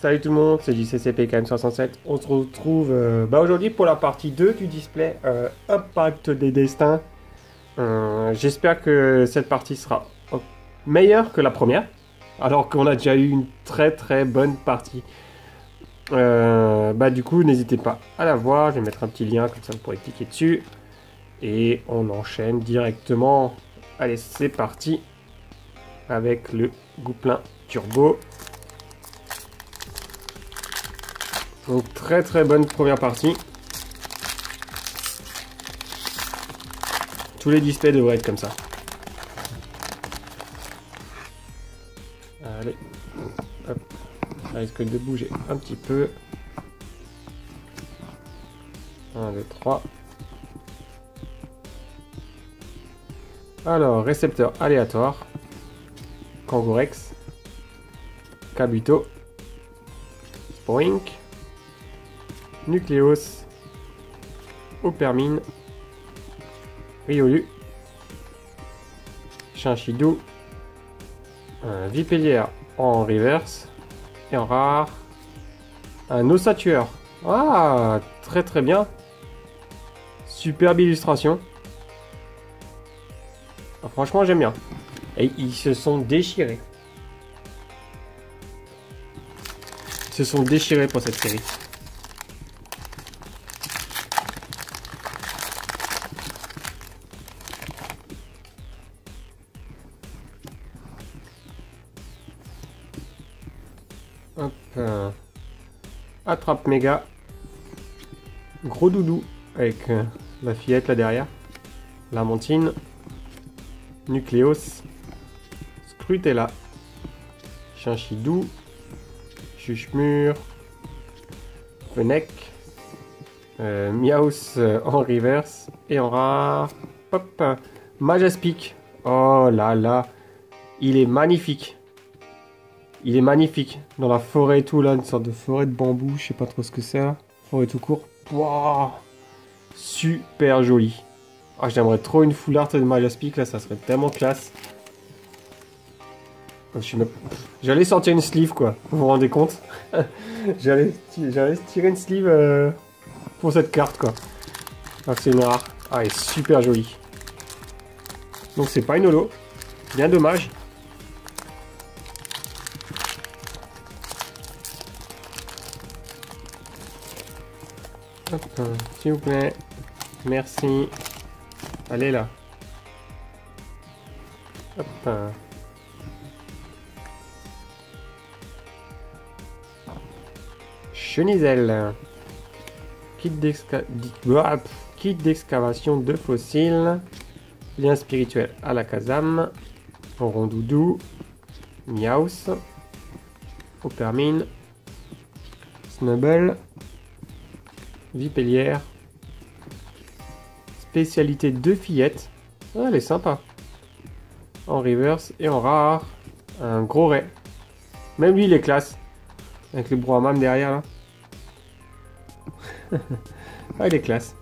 Salut tout le monde, c'est JCCP KM67. On se retrouve aujourd'hui pour la partie 2 du display Impact des Destins. J'espère que cette partie sera meilleure que la première, alors qu'on a déjà eu une très bonne partie. Du coup, n'hésitez pas à la voir, je vais mettre un petit lien, comme ça vous pourrez cliquer dessus. Et on enchaîne directement. Allez, c'est parti avec le Gouplin Turbo. Donc très bonne première partie. Tous les displays devraient être comme ça. Allez, hop, ça risque de bouger un petit peu. 1, 2, 3. Alors, récepteur aléatoire. Kangourex. Kabuto. Spoink. Nucleos, Opermine, Riolu, Chinchidou, Vipellière en reverse et en rare, un Ossatueur. Ah, très bien. Superbe illustration. Ah, franchement, j'aime bien. Et ils se sont déchirés. Ils se sont déchirés pour cette série. Hop, attrape méga, gros doudou avec la fillette là derrière, Lamentine, Nucleos, Scrutella, Chinchidou, Chuchemur, Fennec, Miaus en reverse et en rare, hop, Majaspic. Oh là là, il est magnifique. Il est magnifique. Dans la forêt et tout, là, une sorte de forêt de bambou. Je sais pas trop ce que c'est, là. Forêt tout court. Wow, super joli. Ah, j'aimerais trop une full art de Majaspic, là. Ça serait tellement classe. J'allais sortir une sleeve, quoi. Vous vous rendez compte? J'allais tirer une sleeve pour cette carte, quoi. Ah, c'est une rare. Ah, elle est super jolie. Donc, c'est pas une holo. Bien dommage. Hop, s'il vous plaît. Merci. Allez là. Hop. Cheniselle. Kit d'excavation de fossiles. Lien spirituel à la Kazam. Rondoudou. Miaus. Opermine. Snubble. Vipellière. Spécialité de fillette. Ah, elle est sympa. En reverse et en rare. Un gros ray. Même lui, il est classe. Avec le brouhaha derrière, là. Ah, il est classe.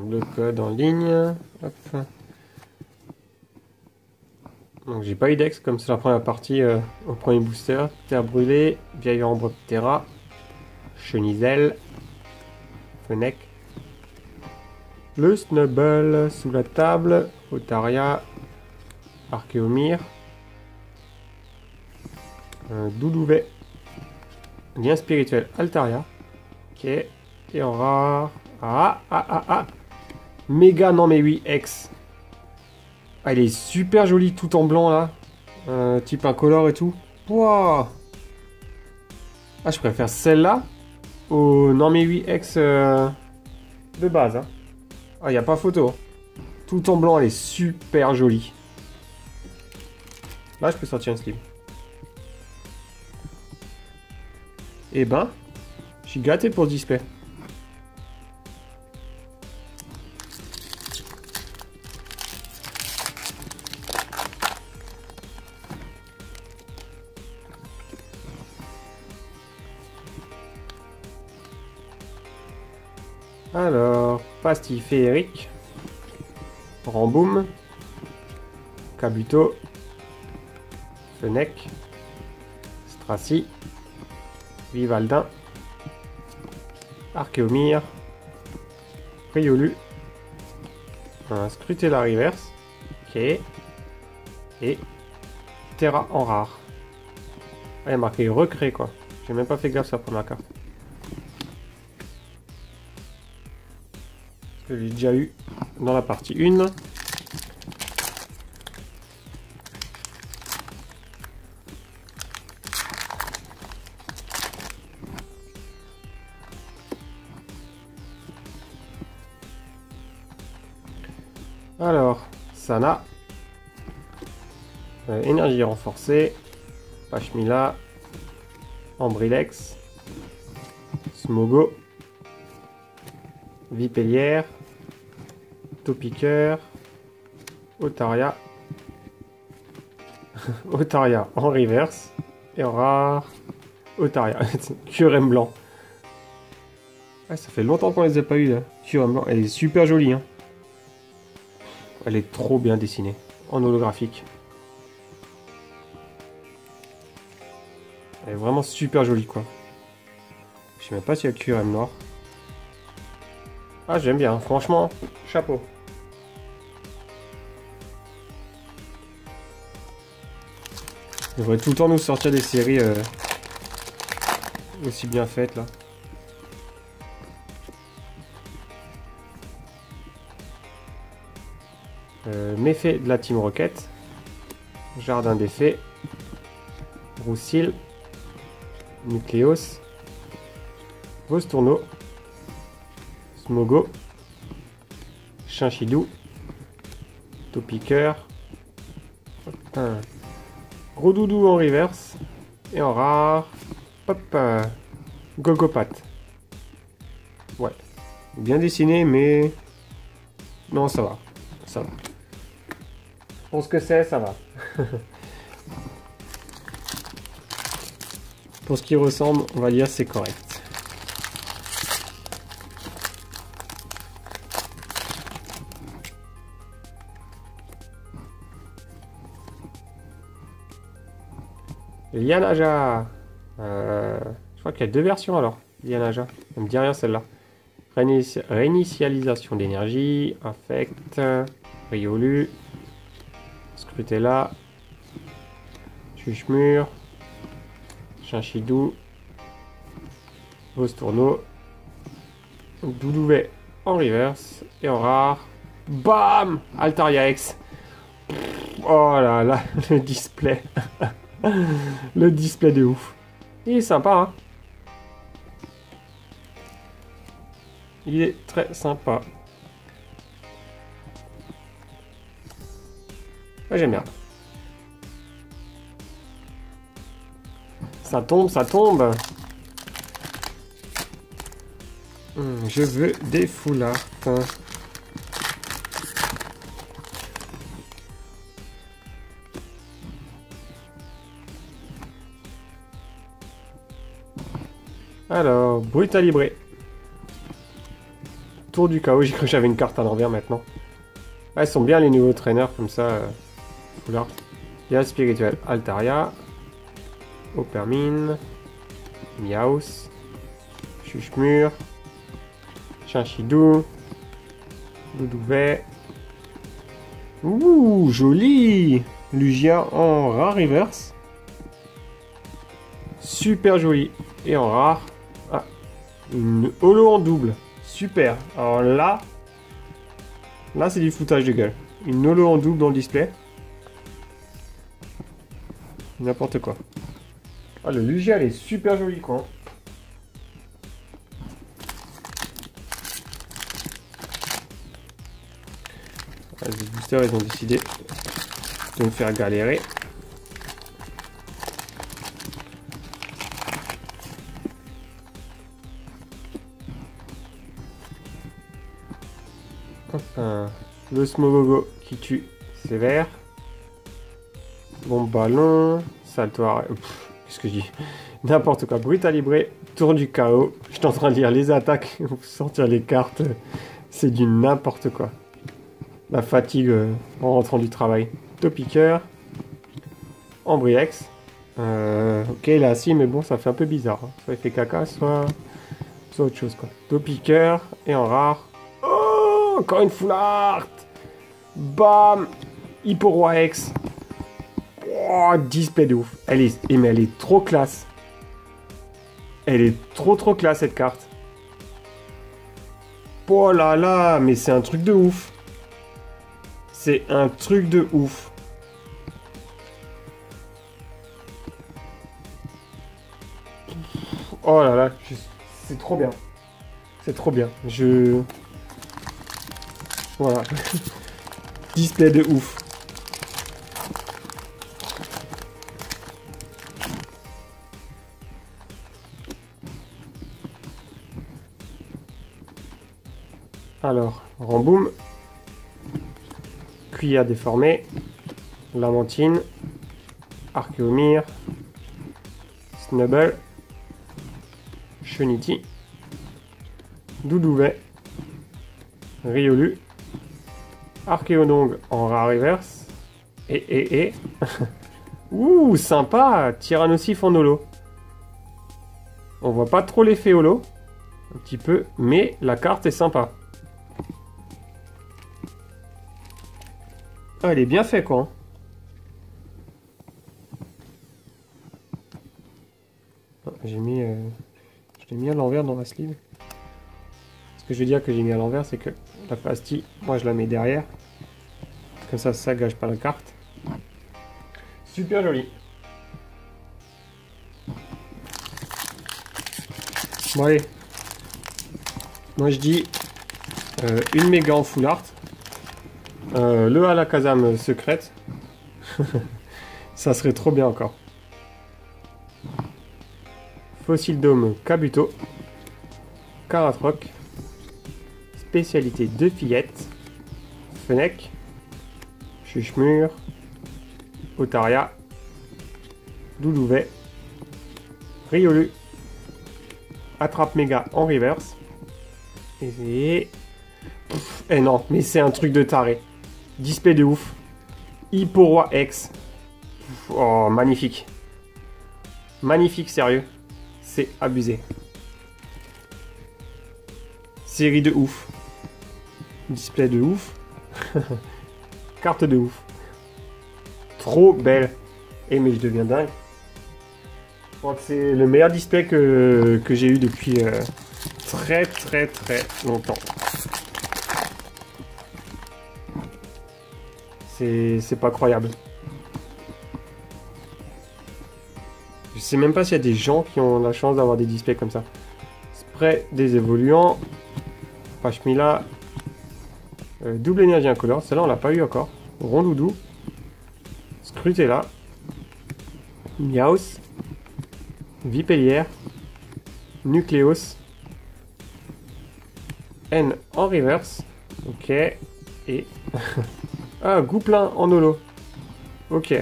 Le code en ligne. Hop. Donc j'ai pas eu d'ex comme c'est la première partie au premier booster. Terre brûlée, vieille ombre Terra, Cheniselle, Fennec, le Snubble sous la table, Otaria, Archéomir, Doudouvet, lien spirituel Altaria, ok, et en rare, méga non mais oui, X. Ah, il est super joli tout en blanc là, type incolore et tout. Wow. Ah, je préfère celle-là au non mais oui X de base. Hein. Ah, il n'y a pas photo. Tout en blanc, elle est super jolie. Là, je peux sortir un slip. Eh ben, je suis gâté pour le display. Alors, pastille féerique. Ramboum. Kabuto. Fennec. Stracy. Vivaldin. Archéomir. Riolu. Un Scrutella reverse. Ok. Et Terra en rare. Ah, il y a marqué recrée quoi. J'ai même pas fait gaffe sur la première carte. Parce que j'ai déjà eu dans la partie 1. Alors, Sana. Énergie renforcée. Pachmila. Ambrilex. Smogo. Vipellière. Topiqueur. Otaria. Otaria en reverse. Et en rare. Otaria. Curem blanc. Ouais, ça fait longtemps qu'on les a pas eu là. Curem blanc. Elle est super jolie. Hein. Elle est trop bien dessinée. En holographique. Elle est vraiment super jolie quoi. Je sais même pas s'il y a le QRM noir. Ah j'aime bien, franchement, chapeau. Il devrait tout le temps nous sortir des séries aussi bien faites là. Méfait de la Team Rocket. Jardin des Fées. Roussil. Nucléos. Vostourneau. Smogo. Chinchidou. Topiqueur. Gros doudou en reverse. Et en rare. Hop. Gogopat. Ouais. Bien dessiné, mais... Non, ça va. Ça va. Pour ce que c'est, ça va. Pour ce qui ressemble, on va dire c'est correct. Lianaja. Je crois qu'il y a deux versions alors. Lianaja. Ça me dit rien celle-là. Réinitialisation d'énergie. Affect. Riolu. Scrutella. Chuchmur. Chinchidou. Vostourneau. Doudouvet en reverse. Et en rare. Bam! Altaria X. Oh là là, le display. Le display de ouf. Il est sympa, hein? Il est très sympa. Ouais, j'aime bien. Ça tombe, ça tombe. Je veux des foulards. Alors, Brutalibré. Tour du chaos, j'ai cru que j'avais une carte à l'envers maintenant. Ah, ils sont bien les nouveaux traîneurs comme ça. Foulard. Il y a le spirituel Altaria. Opermine. Miaus. Chuchmur. Chinchidou. Doudouvet. Ouh, joli! Lugia en rare reverse. Super joli. Et en rare. Ah, une holo en double. Super. Alors là c'est du foutage de gueule. Une holo en double dans le display. N'importe quoi. Ah, le Lugia, elle est super jolie, quoi. Ah, les boosters, ils ont décidé de me faire galérer. Enfin, le Smogogo qui tue sévère. Bon ballon. Saltoire. Qu'est-ce que je dis? N'importe quoi. Brutal Libré, Tour du chaos. Je suis en train de lire les attaques, sortir les cartes. C'est du n'importe quoi. La fatigue en rentrant du travail. Topiqueur. Ambriex. Ok, il est assis, mais bon, ça fait un peu bizarre. Hein. Soit il fait caca, soit autre chose, quoi. Topiqueur. Et en rare. Oh, encore une full art. Bam. Hippo-Roi X. Oh, display de ouf. Mais elle est trop classe. Elle est trop classe, cette carte. Oh là là, mais c'est un truc de ouf. C'est un truc de ouf. Oh là là, c'est trop bien. C'est trop bien. Voilà. Display de ouf. Alors, Ramboum. Cuillère déformée. Lamentine. Archéomir. Snubble. Cheniti. Doudouvet. Riolu. Archéodongue en rare reverse. Et. Ouh, sympa. Tyrannosif en holo. On voit pas trop l'effet holo. Un petit peu. Mais la carte est sympa. Ah, elle est bien faite, quoi. Ah, je l'ai mis à l'envers dans la sleeve. Ce que je veux dire que j'ai mis à l'envers, c'est que la pastille, moi je la mets derrière. Comme ça gâche pas la carte. Super joli. Bon allez. Moi je dis une méga en full art. Le Alakazam secrète. Ça serait trop bien encore. Fossil Dome Kabuto. Karatroc. Spécialité de fillette. Fennec. Chuchemur. Otaria. Doudouvet. Riolu. Attrape méga en reverse. Et non, mais c'est un truc de taré. Display de ouf. Hippo-Roi X. Oh, magnifique. Magnifique, sérieux. C'est abusé. Série de ouf. Display de ouf. Carte de ouf. Trop belle. Et mais je deviens dingue. Je crois que c'est le meilleur display que j'ai eu depuis très longtemps. C'est pas croyable. Je sais même pas s'il y a des gens qui ont la chance d'avoir des displays comme ça. Spray des évoluants. Pachmila. Double énergie incolore. Celle-là, on l'a pas eu encore. Rondoudou. Scrutella. Miaus. Vipellière. Nucléos. N en reverse. Ok. Et... ah, Gouplin en holo. Ok.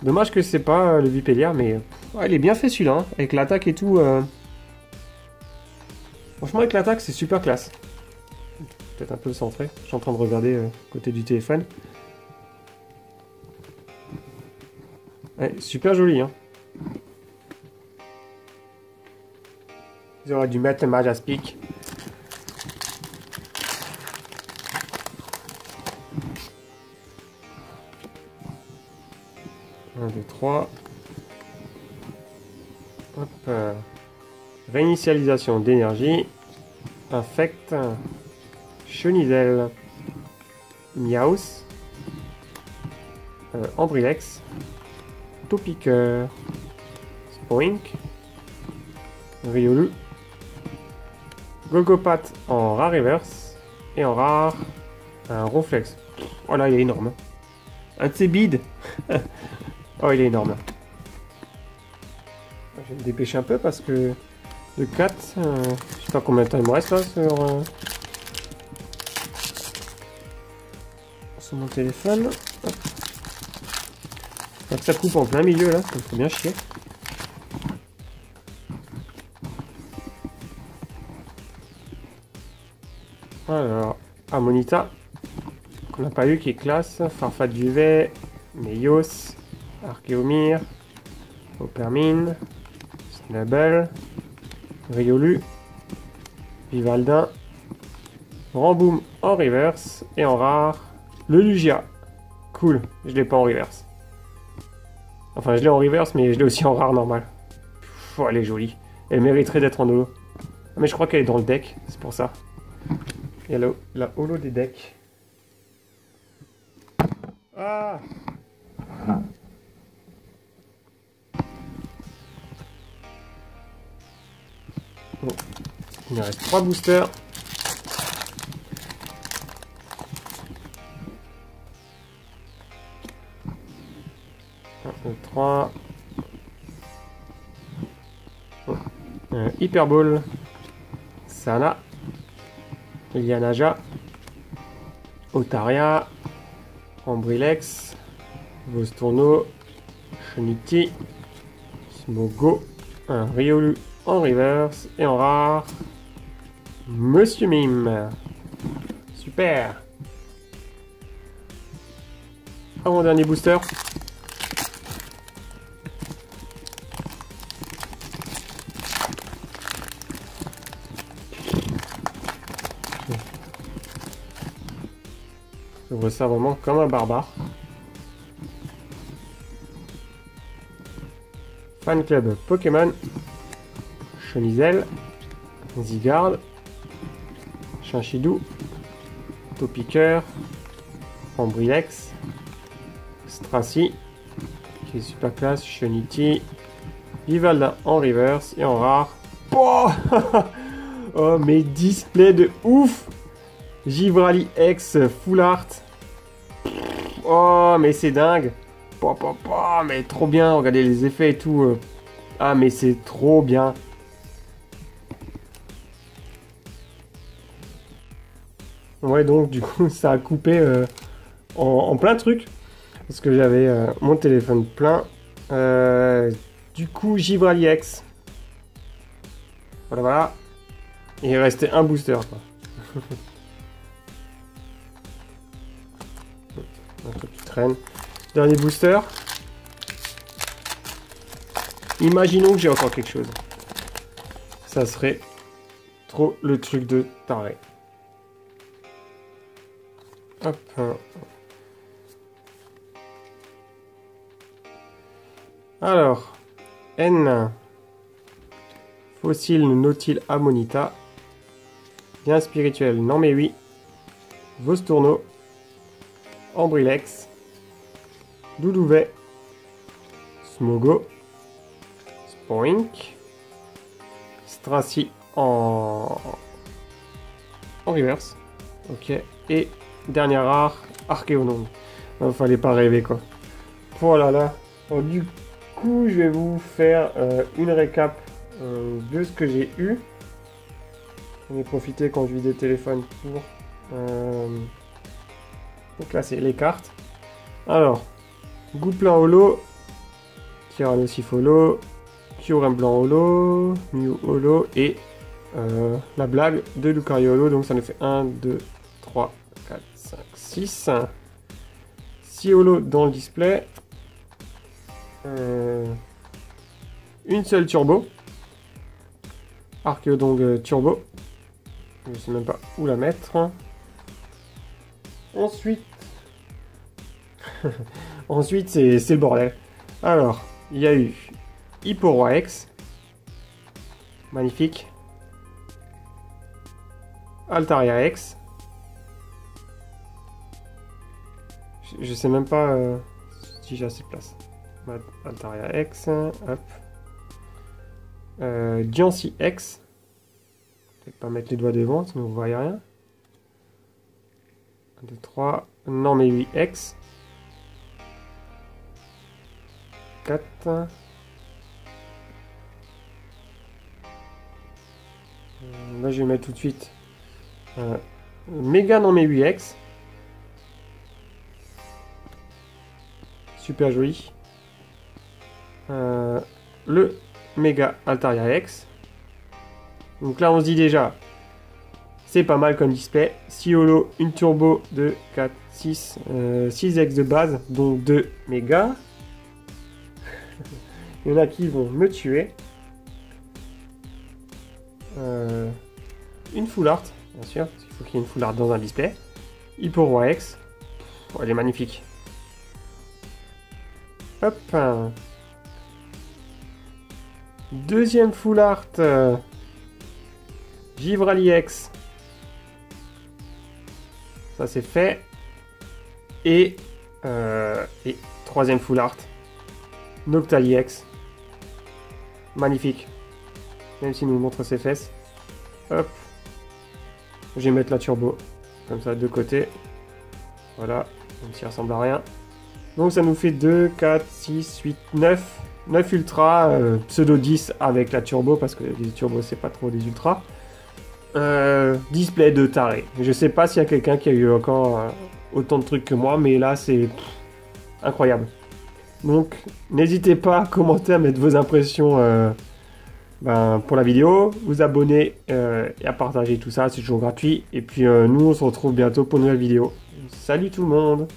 Dommage que c'est pas le Vipellière, mais... ah, il est bien fait celui-là, hein. Avec l'attaque et tout. Franchement, avec l'attaque, c'est super classe. Peut-être un peu centré. Je suis en train de regarder côté du téléphone. Ouais, super joli, hein. Ils auraient dû mettre le Majaspic. Un, deux, trois. Hop. Réinitialisation d'énergie. Infect. Chenizel. Miaus. Ambrilex. Topiqueur. Spoink. Riolu. Gogopat en rare reverse. Et en rare, un Ronflex. Oh là, il est énorme. Un de ses bides. Oh, il est énorme. Je vais me dépêcher un peu parce que le 4, je sais pas combien de temps il me reste là sur mon téléphone. Hop. Donc ça coupe en plein milieu là, ça me fait bien chier. Alors, Amonita, qu'on n'a pas eu, qui est classe. Farfat Duvet, Meios, Archéomir, Opermine, Snubble, Riolu, Vivaldin, Ramboom en reverse et en rare, le Lugia. Cool, je l'ai pas en reverse. Enfin, je l'ai en reverse, mais je l'ai aussi en rare normal. Pff, elle est jolie. Elle mériterait d'être en holo. Mais je crois qu'elle est dans le deck, c'est pour ça. Il y a la holo des decks. Ah! Bon. Il me reste 3 boosters. Un, deux, 3. Oh. Hyper Ball. Sana. Lianaja. Otaria. Ambrilex. Vostourno. Sheniti. Smogo. Un Riolu en reverse. Et en rare. Monsieur Mime. Super. Avant-dernier booster. J'ouvre ça vraiment comme un barbare. Fan Club Pokémon. Chenizel. Zygarde. Chinchidou. Topiqueur. Ambrilex. Stracy. Qui est super classe. Cheniti. Vivaldin en reverse et en rare. Oh, oh mes displays de ouf! Givrali X Full Art. Oh, mais c'est dingue. Mais trop bien. Regardez les effets et tout. Ah, mais c'est trop bien. Ouais, donc du coup, ça a coupé en plein de trucs. Parce que j'avais mon téléphone plein. Du coup, Givrali X. Voilà, voilà. Et il restait un booster, quoi. Un truc qui traîne. Dernier booster. Imaginons que j'ai encore quelque chose. Ça serait trop le truc de taré. Hop. Alors. N. Fossile Nautile Amonita. Bien spirituel. Non mais oui. Vostourno. Ambrilex. Doudouvet. Smogo. Spoink. Stracy en reverse. Ok. Et dernière rare, Archéonome. Il fallait pas rêver quoi. Oh là là. Bon, du coup, je vais vous faire une récap de ce que j'ai eu. J'en ai profité quand je vidais le téléphone pour classer les cartes. Alors, Gouplin holo, Tyrannosif holo, Kyurem blanc holo, Mew holo et la blague de Lucario holo. Donc ça nous fait 1, 2, 3, 4, 5, 6. 6 holo dans le display. Une seule turbo. Archéodong turbo. Je sais même pas où la mettre. Ensuite, ensuite c'est le bordel. Alors, il y a eu Hipporoi X. Magnifique. Altaria X. Je sais même pas si j'ai assez de place. Altaria X. Hop. Diancie X. Je vais pas mettre les doigts devant, sinon vous voyez rien. 1, 2, 3. Non mais 8 X. 4. Là je vais mettre tout de suite méga non mais 8X. Super joli. Le méga Altaria X. Donc là on se dit déjà C'est pas mal comme display. 6 holo, une turbo de 4, 6, 6 X de base, dont 2 mégas. Il y en a qui vont me tuer. Une full art, bien sûr, parce qu'il faut qu'il y ait une full art dans un display. Hypo Roi X. Oh, elle est magnifique. Hop. Deuxième full art. Givrali X. Ça c'est fait. Et troisième full art. Noctali X. Magnifique. Même s'il nous montre ses fesses. Hop. Je vais mettre la turbo. Comme ça de côté. Voilà. Même s'il ressemble à rien. Donc ça nous fait 2, 4, 6, 8, 9. 9 ultra. Pseudo 10 avec la turbo. Parce que les turbos c'est pas trop des ultras. Display de taré. Je sais pas s'il y a quelqu'un qui a eu encore autant de trucs que moi. Mais là c'est incroyable. Donc n'hésitez pas à commenter, à mettre vos impressions pour la vidéo, vous abonner et à partager tout ça, c'est toujours gratuit. Et puis nous on se retrouve bientôt pour une nouvelle vidéo. Salut tout le monde!